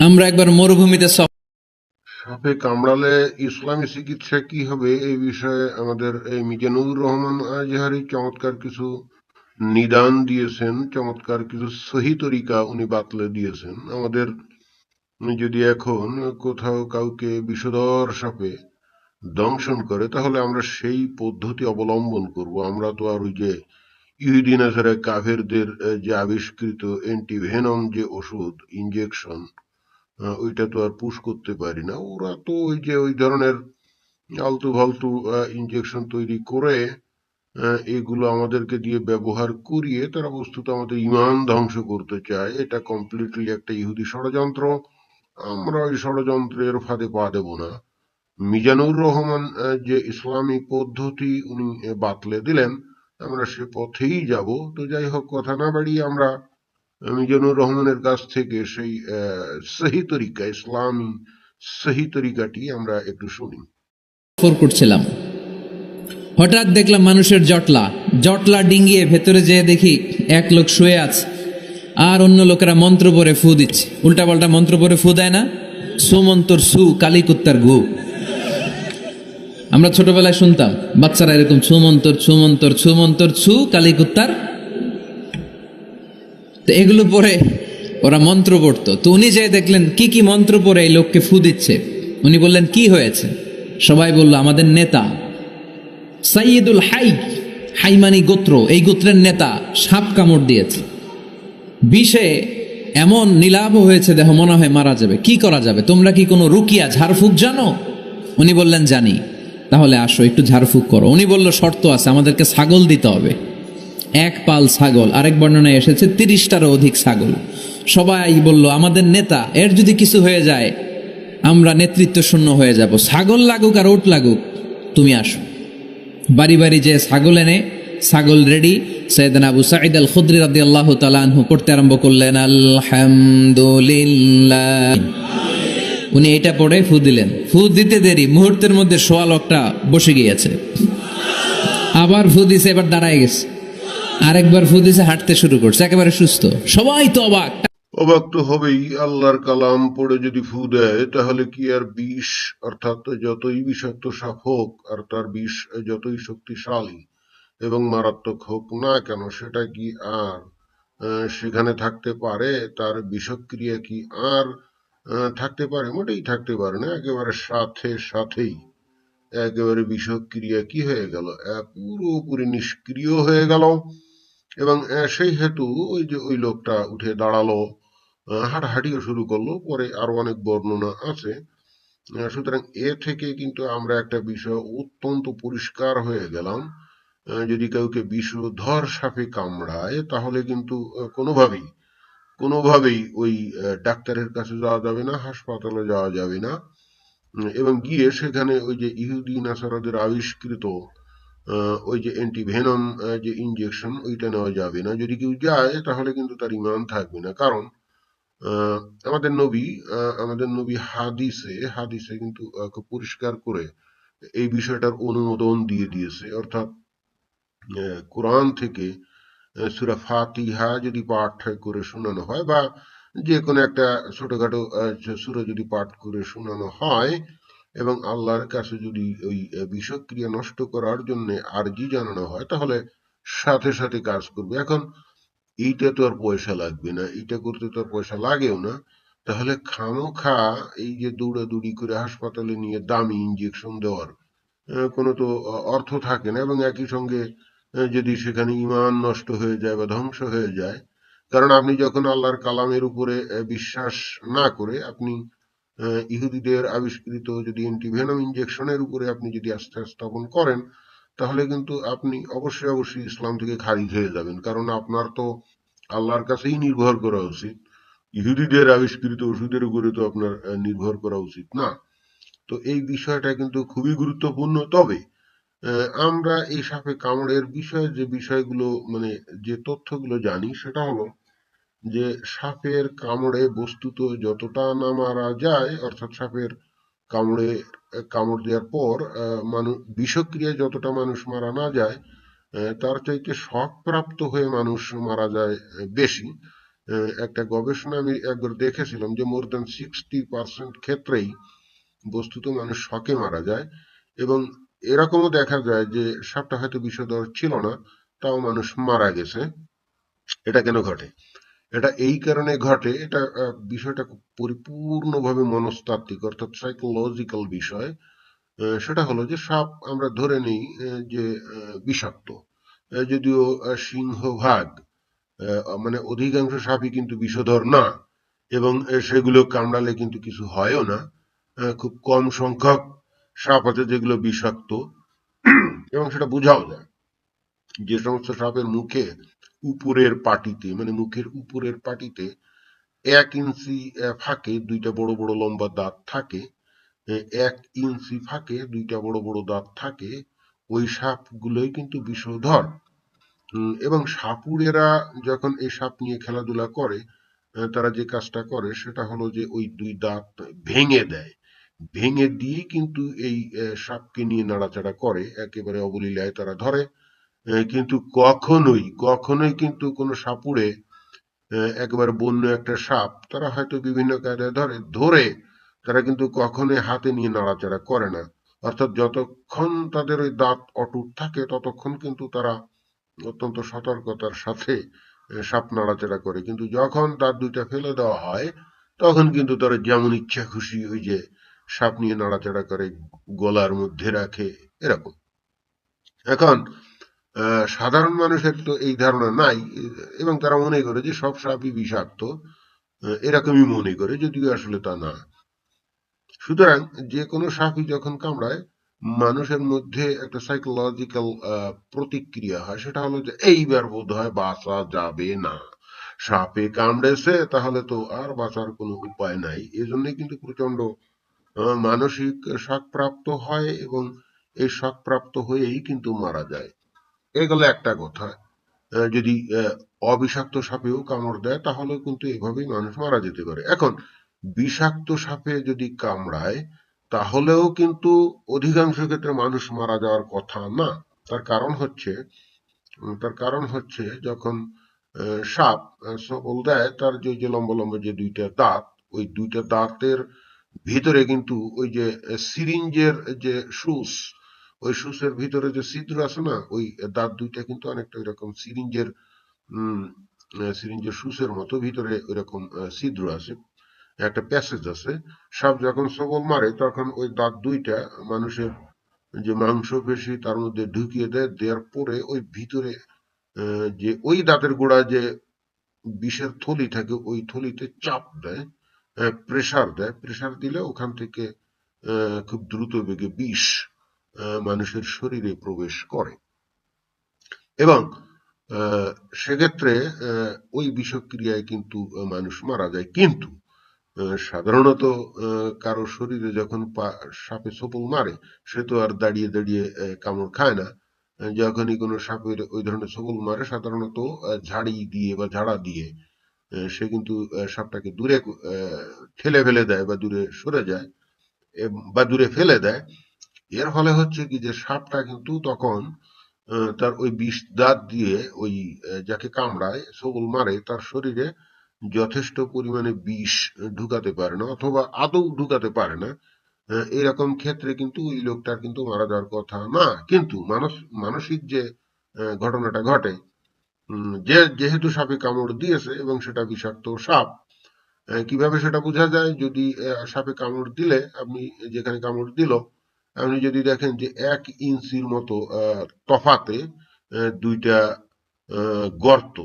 আমরা একবার মরুভূমিতে সাপে কামড়ালে ইসলামী চিকিৎসা কি হবে এই বিষয়ে আমাদের এই মিজানুর রহমান আজহারি চমৎকার কিছু নিদান দিয়েছেন, চমৎকার কিছু সহি তরিকা উনি বাতলে দিয়েছেন আমাদের। যদি এখন কোথাও কাউকে বিষধর সাপে দংশন করে তাহলে আমরা সেই পদ্ধতি অবলম্বন করব। আমরা তো আর ওই যে ইহুদি নাসারা কাফেরদের যে আবিষ্কৃত অ্যান্টিভেনম যে ওষুধ ইনজেকশন, ওইটা তো আর পুশ করতে পারি না। ওরা তো ওই যে ওই ধরনের আলতু ফালতু ইনজেকশন তৈরি করে এগুলো আমাদেরকে দিয়ে ব্যবহার করিয়ে তারা বস্তুত আমাদের ইমান ধ্বংস করতে চায়। এটা কমপ্লিটলি একটা ইহুদি ষড়যন্ত্র। আমরা ওই ষড়যন্ত্রের ফাঁদে পা দেব না। মিজানুর রহমান যে ইসলামী পদ্ধতি উনি বাতলে দিলেন, আমরা সে পথেই যাব। তো যাই হোক, কথা না বাড়িয়ে আমরা মিজানুর রহমানের কাছ থেকে সেই সহি তরিকা, ইসলামী সহি তরিকাটি আমরা একটু শুনি। সফর করছিলাম, হঠাৎ দেখলাম মানুষের জটলা জটলা ডিঙ্গিয়ে ভেতরে যেয়ে দেখি এক লোক শুয়ে আছে, আর অন্য লোকেরা মন্ত্র পড়ে ফু দিচ্ছে। উল্টাপাল্টা মন্ত্র পড়ে ফু দেয় না, সুমন্তর সু কালী কুত্তার গু। আমরা ছোটবেলায় শুনতাম বাচ্চারা এরকম ছুমন্তর ছুমন্তর ছুমন্তর ছু কালী কুত্তার। তো এগুলো পরে ওরা মন্ত্র পড়তো। তো উনি যে দেখলেন কি কি মন্ত্র পড়ে এই লোককে ফু দিচ্ছে, উনি বললেন কি হয়েছে? সবাই বলল আমাদের নেতা সাইয়্যিদুল হাই, হাইমানি গোত্র, এই গোত্রের নেতা সাপ কামড় দিয়েছে, বিষে এমন নীলাভ হয়েছে দেহ মনে হয় মারা যাবে। কি করা যাবে? তোমরা কি কোনো রুকিয়া ঝাড়ফুঁক জানো? উনি বললেন জানি। তাহলে আসো একটু ঝাড়ফুঁক করো। উনি বলল শর্ত আছে, আমাদেরকে ছাগল দিতে হবে, এক পাল ছাগল। আরেক বর্ণনায় এসেছে 30টারও অধিক ছাগল। সবাই বলল আমাদের নেতা, এর যদি কিছু হয়ে যায় আমরা নেতৃত্ব শূন্য হয়ে যাব, ছাগল লাগুক আর ওট লাগুক, তুমি আসো। বাড়ি বাড়ি যে ছাগল এনে, ছাগল রেডি। সৈয়দনা আবু সাঈদ আল খুদরি রাদিয়াল্লাহু তাআলা আনহু পড়তে আরম্ভ করলেন আলহামদুলিল্লাহ। উনি এটা পড়ে ফু দিলেন। ফু দিতে দেরি, মুহূর্তের মধ্যে সোয়া লোকটা বসে গিয়েছে। আবার ফু দিছে, এবার দাঁড়ায় গেছে। আরেকবার ফু দিছে, হাঁটতে শুরু করছে, একেবারে সুস্থ। সবাই তো অবাক। অবাক তো হবেই। আল্লাহর কালাম পড়ে যদি ফু দেয় তাহলে কি আর বিষ, অর্থাৎ যতই বিষাক্ত সাপ হোক আর তার বিষ যতই শক্তিশালী এবং মারাত্মক হোক না কেন, সেটা কি আর সেখানে থাকতে পারে? তার বিষক্রিয়া কি আর থাকতে পারে? মোটেই থাকতে পারে না। একেবারে সাথে সাথেই একেবারে বিষক্রিয়া কি হয়ে গেল, পুরোপুরি নিষ্ক্রিয় হয়ে গেল। এবং সেই হেতু ওই যে ওই লোকটা উঠে দাঁড়ালো, হাঁটাহাঁটিও শুরু করলো। পরে আরো অনেক বর্ণনা আছে। সুতরাং এ থেকে কিন্তু আমরা একটা বিষয় অত্যন্ত পরিষ্কার হয়ে গেলাম। যদি কাউকে বিষধর সাপে কামড়ায় তাহলে কিন্তু কোনোভাবেই কোনোভাবেই ওই ডাক্তারের কাছে যাওয়া যাবে না, হাসপাতালে যাওয়া যাবে না। এবং গিয়ে সেখানে ওই যে ইহুদি নাসারাদের আবিষ্কৃত ওই যে অ্যান্টিভেনম যে ইনজেকশন, ওইটা নেওয়া যাবে না। যদি কেউ যায় তাহলে কিন্তু তার ইমান থাকবে না। কারণ আহ, আমাদের নবী হাদিসে হাদিসে কিন্তু খুব পরিষ্কার করে এই বিষয়টার অনুমোদন দিয়ে দিয়েছে। অর্থাৎ কোরআন থেকে সূরা ফাতিহা যদি পাঠ করে শোনানো হয়, বা যে কোনো একটা ছোটখাটো সূরা যদি পাঠ করে শোনানো হয় এবং আল্লাহর কাছে যদি ওই বিষক্রিয়া নষ্ট করার জন্য আরজি জানানো হয়, তাহলে সাথে সাথে কাজ করবে। এখন এইটা তো আর পয়সা লাগবে না, এইটা করতে তো আর পয়সা লাগেও না। তাহলে খামোখা এই যে দৌড়াদৌড়ি করে হাসপাতালে নিয়ে দামি ইনজেকশন দেওয়ার কোনো তো অর্থ থাকে না। এবং একই সঙ্গে যদি সেখানে ঈমান নষ্ট হয়ে যায় বা ধ্বংস হয়ে যায়, কারণ আপনি যখন আল্লাহর কালামের উপরে বিশ্বাস না করে আপনি ইহুদিদের আবিষ্কৃত যদি অ্যান্টিভেনম ইনজেকশনের উপরে আপনি যদি আস্থা স্থাপন করেন, তাহলে কিন্তু আপনি অবশ্যই অবশ্যই ইসলাম থেকে খারিজ হয়ে যাবেন। কারণ আপনার তো আল্লাহর কাছেই নির্ভর করা উচিত। ইহুদিদের আবিষ্কৃত ওষুধের উপরে তো আপনার নির্ভর করা উচিত না। তো এই বিষয়টা কিন্তু খুবই গুরুত্বপূর্ণ। তবে আমরা এই সাপে কামড়ের বিষয়ে যে বিষয়গুলো, মানে যে তথ্যগুলো জানি, সেটা হলো যে সাপের কামড়ে বস্তুত যতটা না মারা যায়, অর্থাৎ সাপের কামড়ে কামড় দেওয়ার পর মানুষ বিষক্রিয়ায় যতটা মানুষ মারা না যায়, তার চাইতে শকপ্রাপ্ত হয়ে মানুষ মারা যায় বেশি। একটা গবেষণা আমি একবার দেখেছিলাম যে মোর দ্যান 60% ক্ষেত্রেই বস্তুত মানুষ শকে মারা যায়, এবং এরকমও দেখা যায় যে সাপটা হয়তো বিষধর ছিল না, তাও মানুষ মারা গেছে। এটা কেন ঘটে? এটা এই কারণে ঘটে, এটা বিষয়টা খুব পরিপূর্ণভাবে মনস্তাত্ত্বিক অর্থাৎ সাইকোলজিক্যাল বিষয়। সেটা হলো যে সাপ আমরা ধরে নিই যে বিষাক্ত, যদিও সিংহভাগ মানে অধিকাংশ সাপই কিন্তু বিষধর না, এবং সেগুলো কামড়ালে কিন্তু কিছু হয়ও না। খুব কম সংখ্যক সাপ আছে যেগুলো বিষাক্ত, এবং সেটা বোঝাও যায়। যে সমস্ত সাপের মুখে উপরের পাটিতে, মানে মুখের উপরের পাটিতে 1 ইঞ্চি ফাঁকে দুইটা বড় বড় লম্বা দাঁত থাকে, 1 ইঞ্চি ফাঁকে দুইটা বড় বড় দাঁত থাকে, ওই সাপগুলোই কিন্তু বিষধর। এবং সাপুড়েরা যখন এই সাপ নিয়ে খেলাধুলা করে, তারা যে কাজটা করে সেটা হলো যে ওই দুই দাঁত ভেঙে দেয়, ভেঙে দিয়ে কিন্তু এই সাপকে নিয়ে নাড়াচাড়া করে, একেবারে অবলীলায় তারা ধরে। কিন্তু কখনোই কখনোই কিন্তু কোনো সাপুড়ে একেবারে বন্য একটা সাপ তারা হয়তো বিভিন্ন কায়দায় ধরে, ধরে তারা কিন্তু কখনোই হাতে নিয়ে নাড়াচাড়া করে না। অর্থাৎ যতক্ষণ তাদের ওই দাঁত অটুট থাকে ততক্ষণ কিন্তু তারা অত্যন্ত সতর্কতার সাথে সাপ নাড়াচাড়া করে, কিন্তু যখন দাঁত দুইটা ফেলে দেওয়া হয় তখন কিন্তু তারা যেমন ইচ্ছা খুশি ওই যে সাপ নিয়ে নাড়াচাড়া করে, গলার মধ্যে রাখে, এরকম। এখন সাধারণ মানুষের তো এই ধারণা নাই, এবং তারা মনে করে যে সব সাপই বিষাক্ত, এরকমই মনে করে, যদিও আসলে তা না। সুতরাং যে কোনো সাপই যখন কামড়ায় মানুষের মধ্যে একটা সাইকোলজিক্যাল প্রতিক্রিয়া হয়, সেটা হলো যে এইবার বোধ হয় বাঁচা যাবে না, সাপে কামড়েছে, তাহলে তো আর বাঁচার কোনো উপায় নাই। এজন্যই কিন্তু প্রচন্ড মানসিক শকপ্রাপ্ত হয়, এবং এই শকপ্রাপ্ত হয়েই কিন্তু মারা যায়। এগুলো একটা কথা। যদি অবিষাক্ত সাপেও কামড় দেয় তাহলে কিন্তু এভাবেই মানুষ মারা যেতে পারে। এখন বিষাক্ত সাপে যদি কামড়ায় তাহলেও কিন্তু অধিকাংশ ক্ষেত্রে মানুষ মারা যাওয়ার কথা না। তার কারণ হচ্ছে যখন সাপ সবল দেয়, তার যে লম্বা লম্বা যে দুইটা দাঁত, ওই দুইটা দাঁতের ভিতরে কিন্তু ওই যে সিরিঞ্জের যে সুস, ওই সুসের ভিতরে যে ছিদ্র আছে না, ওই দাঁত দুইটা কিন্তু অনেকটা ওইরকম উম সিরিঞ্জের সুসের মতো ভিতরে ওইরকম ছিদ্র আছে, একটা প্যাসেজ আছে। সাপ যখন সবল মারে তখন ওই দাঁত দুইটা মানুষের যে মাংসপেশি তার মধ্যে ঢুকিয়ে দেয়, দেওয়ার পরে ওই ভিতরে যে ওই দাঁতের গোড়ায় যে বিষের থলি থাকে ওই থলিতে চাপ দেয়, প্রেসার দেয়, প্রেসার দিলে ওখান থেকে খুব দ্রুত বেগে বিষ মানুষের শরীরে প্রবেশ করে, এবং সেক্ষেত্রে ওই বিষক্রিয়ায় কিন্তু মানুষ মারা যায়। কিন্তু সাধারণত কারো শরীরে যখন সাপে ছোপল মারে, সে তো আর দাঁড়িয়ে দাঁড়িয়ে কামড় খায় না। যখনই কোনো সাপের ওই ধরনের ছোপল মারে, সাধারণত ঝাড়ি দিয়ে বা ঝাড়া দিয়ে সে কিন্তু সাপটাকে দূরে ঠেলে ফেলে দেয় বা দূরে সরে যায়, বা দূরে ফেলে দেয়। এর ফলে হচ্ছে কি যে সাপটা কিন্তু তখন তার ওই বিষ দাঁত দিয়ে ওই যাকে কামড়ায় ছোবল মারে তার শরীরে যথেষ্ট পরিমাণে বিষ ঢুকাতে পারে না, অথবা আদৌ ঢুকাতে পারে না। এরকম ক্ষেত্রে কিন্তু ওই লোকটার কিন্তু মারা যাওয়ার কথা না। কিন্তু মানসিক যে ঘটনাটা ঘটে, যেহেতু সাপে কামড় দিয়েছে এবং সেটা বিষাক্ত সাপ, কিভাবে সেটা বোঝা যায়? যদি সাপে কামড় দিলে আপনি, যেখানে কামড় দিল, আপনি যদি দেখেন যে 1 ইঞ্চির মতো তফাতে দুইটা গর্ত,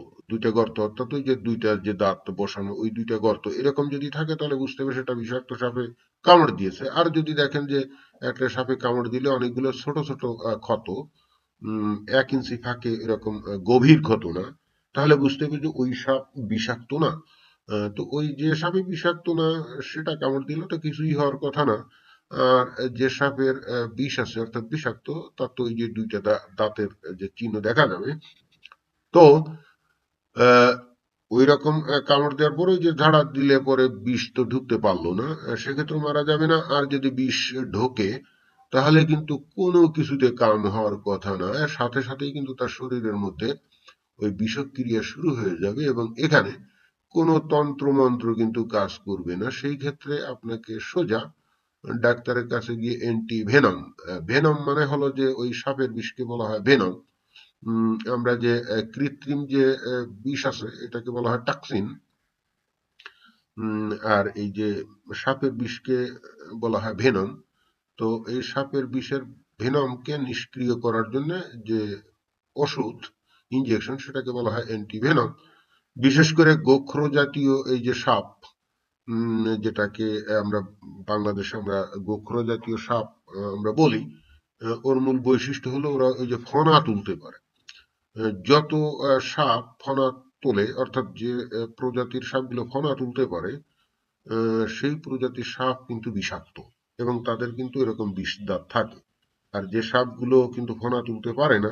অর্থাৎ ওই যে দুইটা যে দাঁত বসানো ওই দুইটা গর্ত এরকম যদি থাকে, তাহলে বুঝতে হবে সেটা বিষাক্ত সাপে কামড় দিয়েছে। আর যদি দেখেন যে একটা সাপে কামড় দিলে অনেকগুলো ছোট ছোট ক্ষত, 1 ইঞ্চি ফাঁকে এরকম গভীর ক্ষত না, তাহলে বুঝতে হবে যে ওই সাপ বিষাক্ত না। তো ওই যে সাপে বিষাক্ত না সেটা কামড় দিলে তো কিছুই হওয়ার কথা না। আর যে সাপের বিষ আছে অর্থাৎ বিষাক্ত, তার তো ওই যে দুইটা দাঁতের যে চিহ্ন দেখা যাবে। তো আহ ওই রকম কামড় দেওয়ার পরে ওই যে ঝাড়া দিলে পরে বিষ তো ঢুকতে পারলো না, সেক্ষেত্রে মারা যাবে না। আর যদি বিষ ঢোকে তাহলে কিন্তু কোনো কিছুতে কাম হওয়ার কথা না, সাথে সাথেই কিন্তু তার শরীরের মধ্যে ওই বিষক্রিয়া শুরু হয়ে যাবে, এবং এখানে কোনো তন্ত্র মন্ত্র কিন্তু কাজ করবে না। সেই ক্ষেত্রে আপনাকে সোজা ডাক্তারের কাছে গিয়ে অ্যান্টি ভেনম, ভেনম মানে হলো যে ওই সাপের বিষকে বলা হয় ভেনম। আমরা যে কৃত্রিম যে বিষ আছে এটাকে বলা হয় টক্সিন। আর এই যে সাপের বিষকে বলা হয় ভেনম। তো এই সাপের বিষের ভেনমকে নিষ্ক্রিয় করার জন্য যে ওষুধ ইনজেকশন সেটাকে বলা হয় অ্যান্টিভেনম। বিশেষ করে গোখরো জাতীয় এই যে সাপ, যেটাকে আমরা বাংলাদেশে আমরা গোখরো জাতীয় সাপ আমরা বলি, ওর মূল বৈশিষ্ট্য হলো ওরা ওই যে ফনা তুলতে পারে। যত সাপ ফনা তোলে, অর্থাৎ যে প্রজাতির সাপগুলো ফনা তুলতে পারে, সেই প্রজাতির সাপ কিন্তু বিষাক্ত এবং তাদের কিন্তু এরকম বিষ দাঁত থাকে। আর যে সাপগুলো কিন্তু ফনা তুলতে পারে না,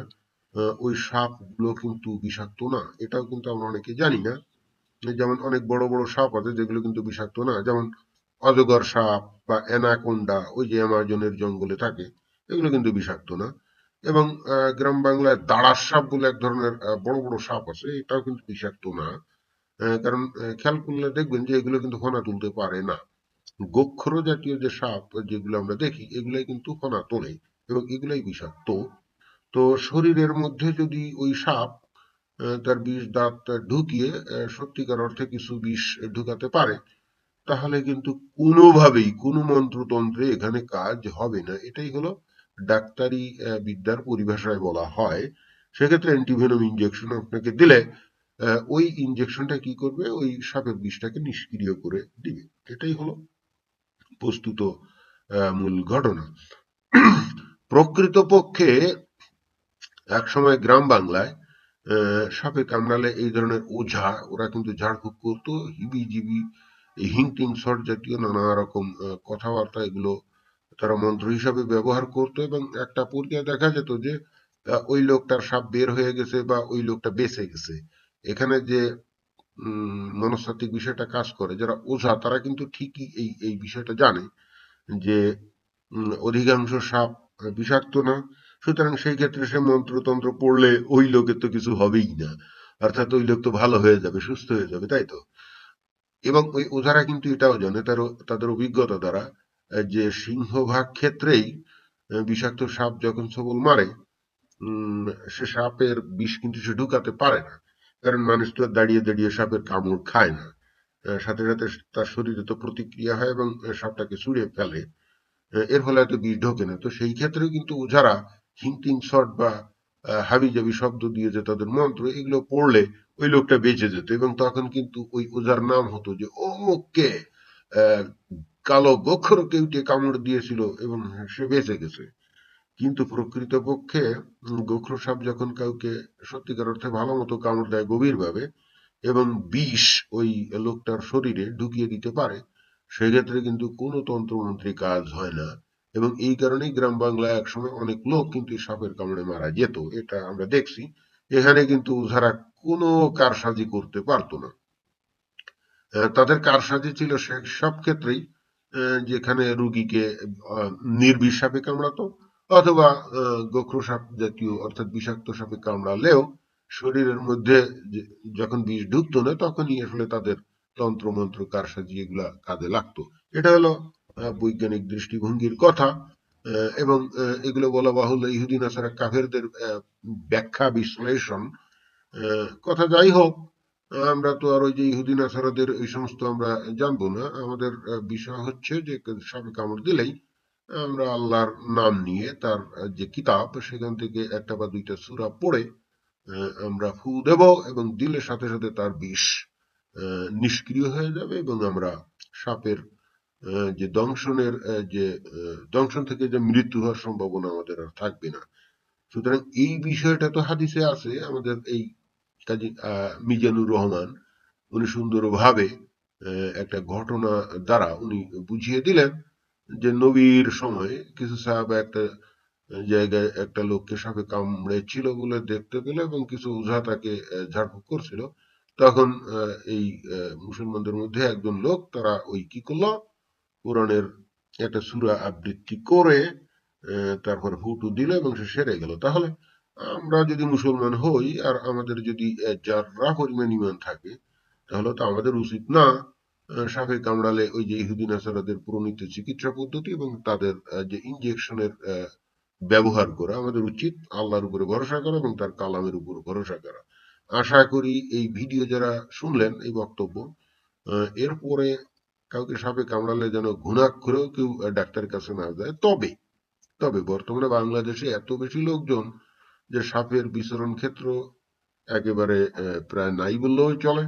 ওই সাপগুলো কিন্তু বিষাক্ত না। এটাও কিন্তু আমরা অনেকে জানি না। যেমন অনেক বড় বড় সাপ আছে যেগুলো কিন্তু বিষাক্ত না, যেমন অজগর সাপ বা অ্যানাকোন্ডা, ওই যে অ্যামাজনের জঙ্গলে থাকে, এগুলো কিন্তু বিষাক্ত না। এবং গ্রাম বাংলায় দাঁড়ার সাপ বলে এক ধরনের বড় বড় সাপ আছে, এটাও কিন্তু বিষাক্ত না। কারণ খেয়াল করলে দেখবেন যে এগুলো কিন্তু ফনা তুলতে পারে না। গোখরো জাতীয় যে সাপ যেগুলো আমরা দেখি এগুলাই কিন্তু ফনা তোলে এবং এগুলাই বিষাক্ত। তো শরীরের মধ্যে যদি ওই সাপ তার বিষ দাঁত ঢুকিয়ে সত্যিকার অর্থে কিছু বিষ ঢুকাতে পারে, তাহলে কিন্তু কোনোভাবেই কোনো মন্ত্রতন্ত্রে এখানে কাজ হবে না। এটাই হলো ডাক্তারি বিদ্যার পরিভাষায় বলা হয়। সেক্ষেত্রে অ্যান্টিভেনম ইনজেকশন আপনাকে দিলে ওই ইনজেকশনটা কি করবে, ওই সাপের বিষটাকে নিষ্ক্রিয় করে দিবে। এটাই হলো বস্তুত মূল ঘটনা। প্রকৃতপক্ষে একসময় গ্রাম বাংলায় সাপে কামড়ালে এই ধরনের ওঝা ওরা কিন্তু ঝাড়ফুঁক করতো, হিবিজিবি হিংটিং শট জাতীয় নানা রকম কথাবার্তা এগুলো তারা মন্ত্র হিসাবে ব্যবহার করতো এবং একটা পর্যায়ে দেখা যেত যে ওই লোকটার সাপ বের হয়ে গেছে বা ওই লোকটা বেঁচে গেছে। এখানে যে মনস্তাত্ত্বিক বিষয়টা কাজ করে, যারা ওঝা তারা কিন্তু ঠিকই এই এই বিষয়টা জানে যে অধিকাংশ সাপ বিষাক্ত না। সুতরাং সেই ক্ষেত্রে সে মন্ত্রতন্ত্র পড়লে ওই লোকের তো কিছু হবেই না, অর্থাৎ ওই লোক তো ভালো হয়ে যাবে, সুস্থ হয়ে যাবে, তাই তো? এবং ওই ওঝারা কিন্তু এটাও জানে তাদের অভিজ্ঞতা দ্বারা যে সিংহভাগ ক্ষেত্রেই বিষাক্ত সাপ যখন ছবল মারে, উম সে সাপের বিষ কিন্তু সে ঢুকাতে পারে না। কারণ মানুষ তো আর দাঁড়িয়ে দাঁড়িয়ে সাপের কামড় খায় না। সাথে সাথে তার শরীরে তো প্রতিক্রিয়া হয় এবং সাপটাকে ছুঁড়ে ফেলে। এর ফলে হয়তো বিষ ঢোকে না। তো সেই ক্ষেত্রেও কিন্তু ওঝারা হিংটিং শট বা হাবিজাবি শব্দ দিয়ে যে তাদের মন্ত্র এগুলো পড়লে ওই লোকটা বেঁচে যেত এবং তখন কিন্তু ওই ওঝার নাম হতো যে অমুককে কালো গোখরো কেউটে কামড় দিয়েছিল এবং সে বেঁচে গেছে। কিন্তু প্রকৃতপক্ষে গোখরো সাপ যখন কাউকে সত্যিকার অর্থে ভালো মতো কামড় দেয় গভীরভাবে এবং বিষ ওই লোকটার শরীরে ঢুকিয়ে দিতে পারে, সেক্ষেত্রে কিন্তু কোনো তন্ত্রমন্ত্রে কাজ হয় না। এবং এই কারণেই গ্রাম বাংলায় একসময় অনেক লোক কিন্তু এই সাপের কামড়ে মারা যেত, এটা আমরা দেখছি। এখানে কিন্তু যারা কোনো কারসাজি করতে পারতো না। তাদের কারসাজি ছিল সব ক্ষেত্রেই যেখানে রুগীকে আহ, নির্বিষ সাপে কামড়াতো অথবা গোখরো সাপ জাতীয় অর্থাৎ বিষাক্ত সাপে কামড়ালেও শরীরের মধ্যে যখন বিষ ঢুকতো না তখনই আসলে তাদের তন্ত্র মন্ত্র কারসাজি এগুলা কাজে লাগতো। এটা হলো বৈজ্ঞানিক দৃষ্টিভঙ্গির কথা। এবং এগুলো বলা বাহুল্য, ইহুদি নাসারা কাফেরদের ব্যাখ্যা বিশ্লেষণ কথা যাই হোক। আমরা তো আর ওই যে ইহুদি নাসারাদের এই সমস্ত আমরা জানবো না। আমাদের বিষয় হচ্ছে যে সাপে কামড় দিলেই আমরা আল্লাহর নাম নিয়ে তার যে কিতাব সেখান থেকে একটা বা দুইটা সূরা পড়ে আমরা ফু দেব এবং দিলে সাথে সাথে তার বিষ নিষ্ক্রিয় হয়ে যাবে এবং আমরা সাপের যে দংশনের যে দংশন থেকে যে মৃত্যু হওয়ার সম্ভাবনা আমাদের আর থাকবে না। সুতরাং এই বিষয়টা তো হাদিসে আছে। আমাদের এই কাজী মিজানুর রহমান উনি সুন্দরভাবে একটা ঘটনা দ্বারা উনি বুঝিয়ে দিলেন যে নবীর সময় কিছু সাহাবা একটা জায়গায় একটা লোককে সাপে কামড়েছিল বলে দেখতে পেল এবং কিছু ওঝা তাকে ঝাড়ফুঁক করছিল। তখন এই মুসলমানদের মধ্যে একজন লোক তারা ওই কি করলো, কোরআনের একটা সূরা আবৃত্তি করে তারপর ফুটু দিল এবং সে সেরে গেল। তাহলে আমরা যদি মুসলমান হই আর আমাদের যদি যাররা পরিমাণ ইমান থাকে, তাহলে তো আমাদের উচিত না সাপে কামড়ালে ওই যে ইহুদি নাসারাদের প্রণীত চিকিৎসা পদ্ধতি এবং তাদের যে ইনজেকশনের ব্যবহার করা। আমাদের উচিত আল্লাহর উপরে ভরসা করা এবং তার কালামের উপর ভরসা করা। আশা করি এই ভিডিও যারা শুনলেন এই বক্তব্য, এরপরে কাউকে সাপে কামড়ালে যেন ঘুণাক্ষরেও কেউ ডাক্তারের কাছে না যায়। তবে তবে বর্তমানে বাংলাদেশে এত বেশি লোকজন যে সাপের বিচরণ ক্ষেত্র একেবারে প্রায় নাই বললেও চলে।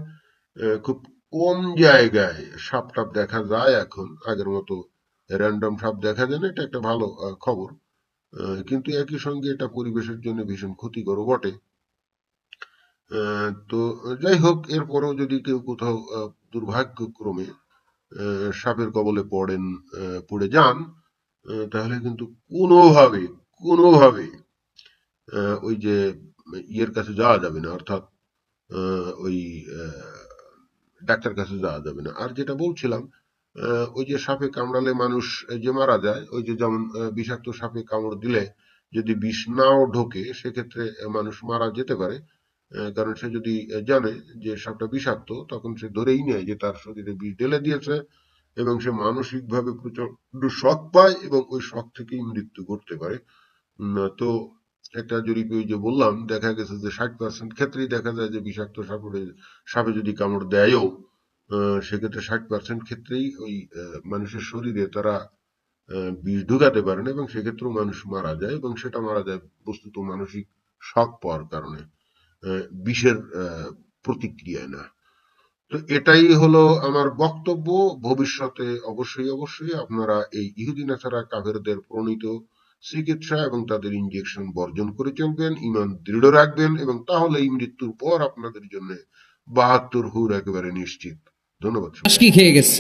খুব কম জায়গায় সাপ টাপ দেখা যায় এখন, আগের মতো র্যান্ডম সাপ দেখা যায় না, এটা একটা ভালো খবর। কিন্তু একই সঙ্গে এটা পরিবেশের জন্য ভীষণ ক্ষতিকর বটে। তো যাই হোক, এরপরেও যদি কেউ কোথাও দুর্ভাগ্যক্রমে সাপের কবলে পড়ে যান, তাহলে কিন্তু কোনোভাবে কোনোভাবে ওই যে ইয়ের কাছে যাওয়া যাবে না, অর্থাৎ ওই ডাক্তার কাছে যাওয়া যাবে না। আর যেটা বলছিলাম, ওই যে সাপে কামড়ালে মানুষ যে মারা যায়, ওই যে যেমন বিষাক্ত সাপে কামড় দিলে যদি বিষ নাও ঢোকে সেক্ষেত্রে মানুষ মারা যেতে পারে। কারণ সে যদি জানে যে সাপটা বিষাক্ত, তখন সে ধরেই নেয় যে তার শরীরে বিষ ঢেলে দিয়েছে এবং সে মানসিকভাবে প্রচন্ড শক পায় এবং ওই শক থেকেই মৃত্যু ঘটতে পারে। তো একটা জরিপে ওই যে বললাম, দেখা গেছে যে 60% ক্ষেত্রেই দেখা যায় যে বিষাক্ত সাপে যদি কামড় দেয়ও, সেক্ষেত্রে 60% ক্ষেত্রেই ওই মানুষের শরীরে তারা বিষ ঢুকাতে পারে না এবং সেক্ষেত্রেও মানুষ মারা যায়, এবং সেটা মারা যায় বস্তুত মানসিক শক পাওয়ার কারণে, বিষের প্রতিক্রিয়ায় না। তো এটাই হলো আমার বক্তব্য। ভবিষ্যতে অবশ্যই অবশ্যই আপনারা এই ইহুদি নাসারা কাফেরদের প্রণীত চিকিৎসা এবং তাদের ইনজেকশন বর্জন করে চলবেন, ঈমান দৃঢ় রাখবেন, এবং তাহলেই মৃত্যুর পর আপনাদের জন্য 72 হুর একেবারে নিশ্চিত। ধন্যবাদ কি সবাইকে। খেয়ে গেছে?